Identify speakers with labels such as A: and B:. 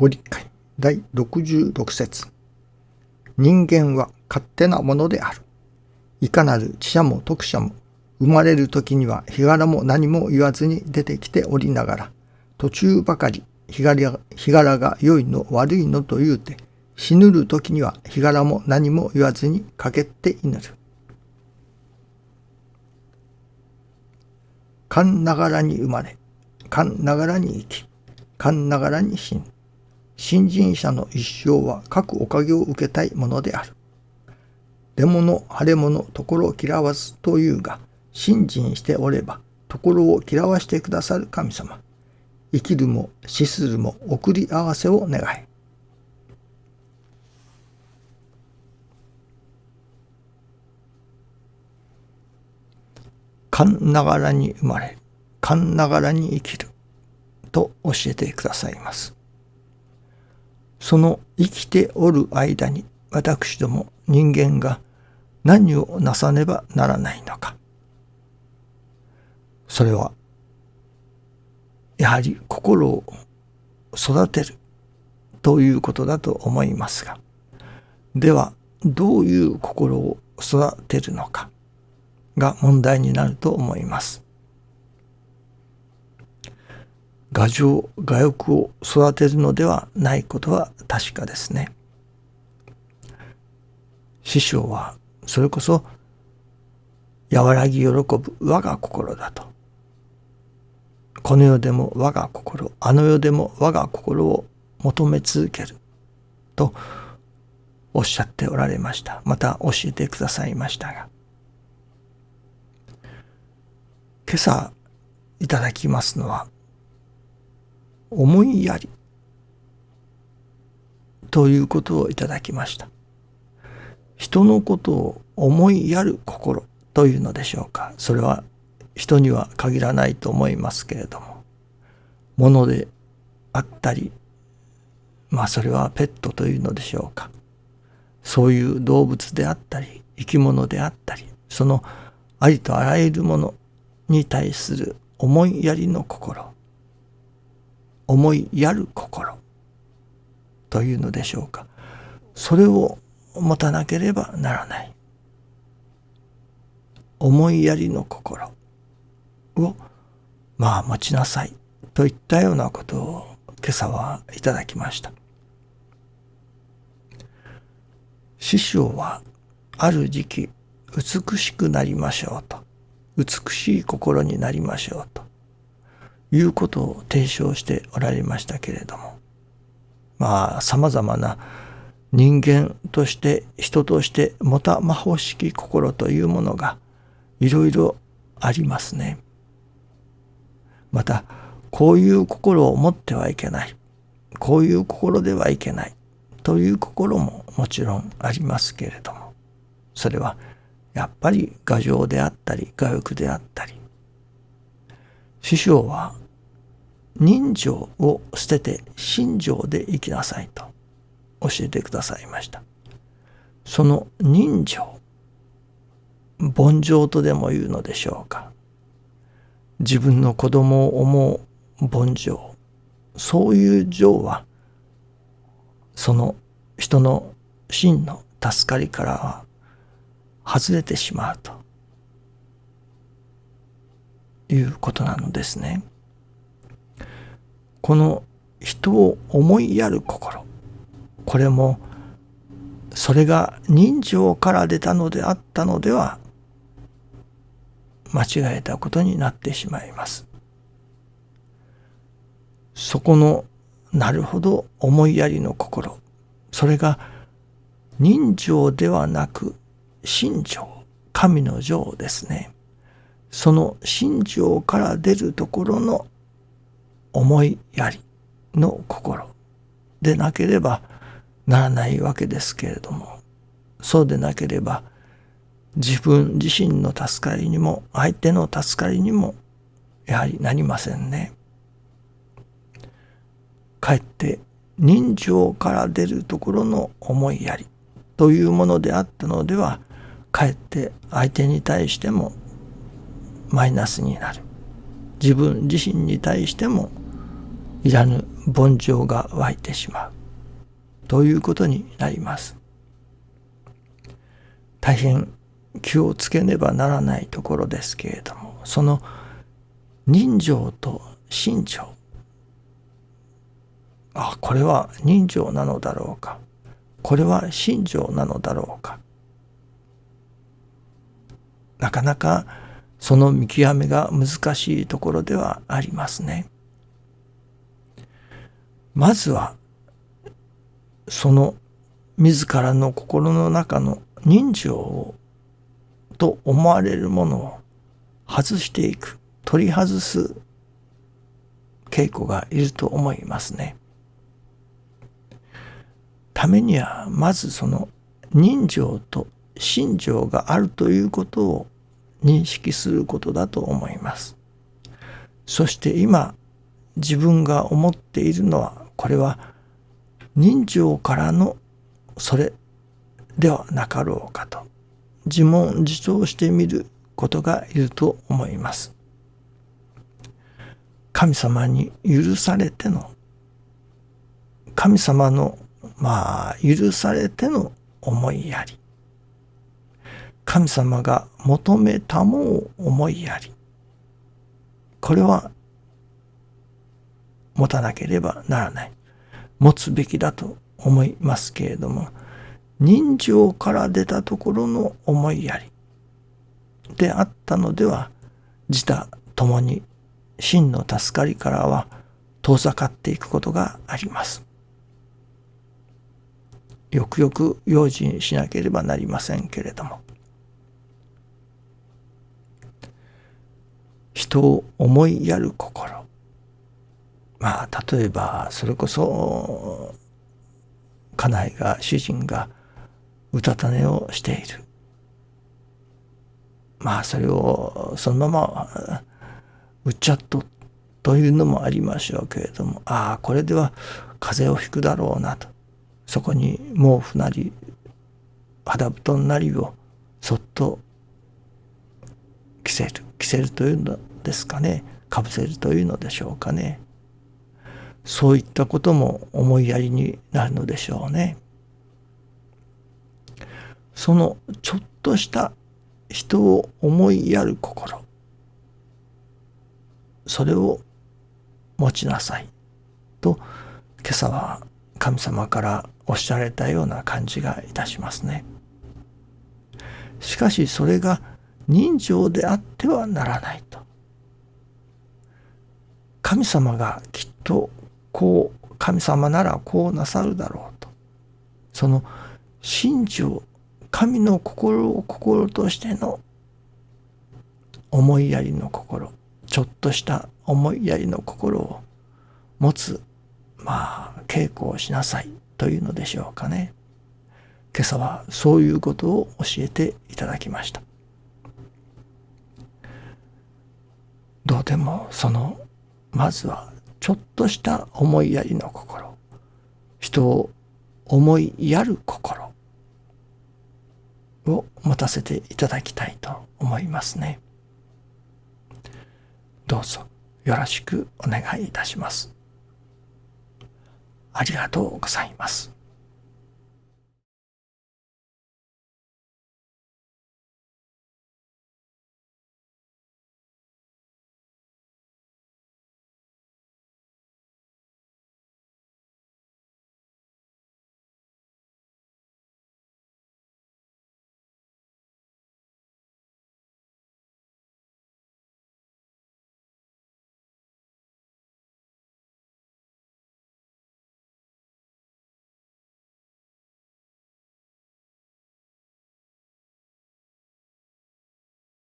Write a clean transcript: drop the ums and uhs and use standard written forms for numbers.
A: ご理解第66節。人間は勝手なものである。いかなる知者も徳者も、生まれる時には日柄も何も言わずに出てきておりながら、途中ばかり日柄が良いの悪いのと言うて、死ぬる時には日柄も何も言わずにかけって祈る。勘ながらに生まれ、勘ながらに生き、勘ながらに死ぬ。信心者の一生は各おかげを受けたいものである。出物、腫れ物、ところを嫌わずというが、信心しておれば、ところを嫌わしてくださる神様。生きるも死するも送り合わせを願い。勘ながらに生まれ、勘ながらに生きると教えてくださいます。その生きておる間に私ども人間が何をなさねばならないのか。それはやはり心を育てるということだと思いますが、ではどういう心を育てるのかが問題になると思います。我情我欲を育てるのではないことは確かですね。師匠はそれこそ和らぎ喜ぶ我が心だと。この世でも我が心、あの世でも我が心を求め続けるとおっしゃっておられました。また教えてくださいましたが、今朝いただきますのは思いやりということをいただきました。人のことを思いやる心というのでしょうか。それは人には限らないと思いますけれども、物であったり、それはペットというのでしょうか。そういう動物であったり生き物であったり、そのありとあらゆるものに対する思いやりの心、思いやる心というのでしょうか。それを持たなければならない。思いやりの心を持ちなさいといったようなことを今朝はいただきました。師匠はある時期美しくなりましょうと、美しい心になりましょうということを提唱しておられましたけれども、さまざまな人間として人としてもたまほしき心というものがいろいろありますね。またこういう心を持ってはいけない、こういう心ではいけないという心ももちろんありますけれども、それはやっぱり我情であったり我欲であったり、師匠は人情を捨てて心情で生きなさいと教えてくださいました。その人情、凡情とでも言うのでしょうか。自分の子供を思う凡情、そういう情はその人の真の助かりからは外れてしまうということなのですね。この人を思いやる心、これもそれが人情から出たのであったのでは間違えたことになってしまいます。そこのなるほど思いやりの心、それが人情ではなく心情、神の情ですね。その心情から出るところの思いやりの心でなければならないわけですけれども、そうでなければ自分自身の助かりにも相手の助かりにもやはりなりませんね。かえって人情から出るところの思いやりというものであったのでは、かえって相手に対してもマイナスになる、自分自身に対してもいらぬ凡情が湧いてしまうということになります。大変気をつけねばならないところですけれども、その人情と心情、これは人情なのだろうか、これは心情なのだろうか、なかなかその見極めが難しいところではありますね。まずはその自らの心の中の人情と思われるものを外していく、取り外す稽古がいると思いますね。ためにはまずその人情と心情があるということを認識することだと思います。そして今自分が思っているのは、これは人情からのそれではなかろうかと自問自答してみることがいると思います。神様に許されての、神様の許されての思いやり、神様が求めたもを思いやり、これは持たなければならない、持つべきだと思いますけれども、人情から出たところの思いやりであったのでは、自他ともに真の助かりからは遠ざかっていくことがあります。よくよく用心しなければなりませんけれども、人を思いやる心、例えばそれこそ家内が主人がうたた寝をしている、それをそのままうっちゃっというのもありましょうけれども、これでは風邪をひくだろうなと、そこに毛布なり肌布団なりをそっと着せるというのですかね、かぶせるというのでしょうかね。そういったことも思いやりになるのでしょうね。そのちょっとした人を思いやる心、それを持ちなさいと今朝は神様からおっしゃられたような感じがいたしますね。しかしそれが人情であってはならないと。神様がきっと神様ならこうなさるだろうと、その心情、神の心を心としての思いやりの心、ちょっとした思いやりの心を持つ稽古をしなさいというのでしょうかね。今朝はそういうことを教えていただきました。どうでもまずはちょっとした思いやりの心、人を思いやる心を持たせていただきたいと思いますね。どうぞよろしくお願いいたします。ありがとうございます。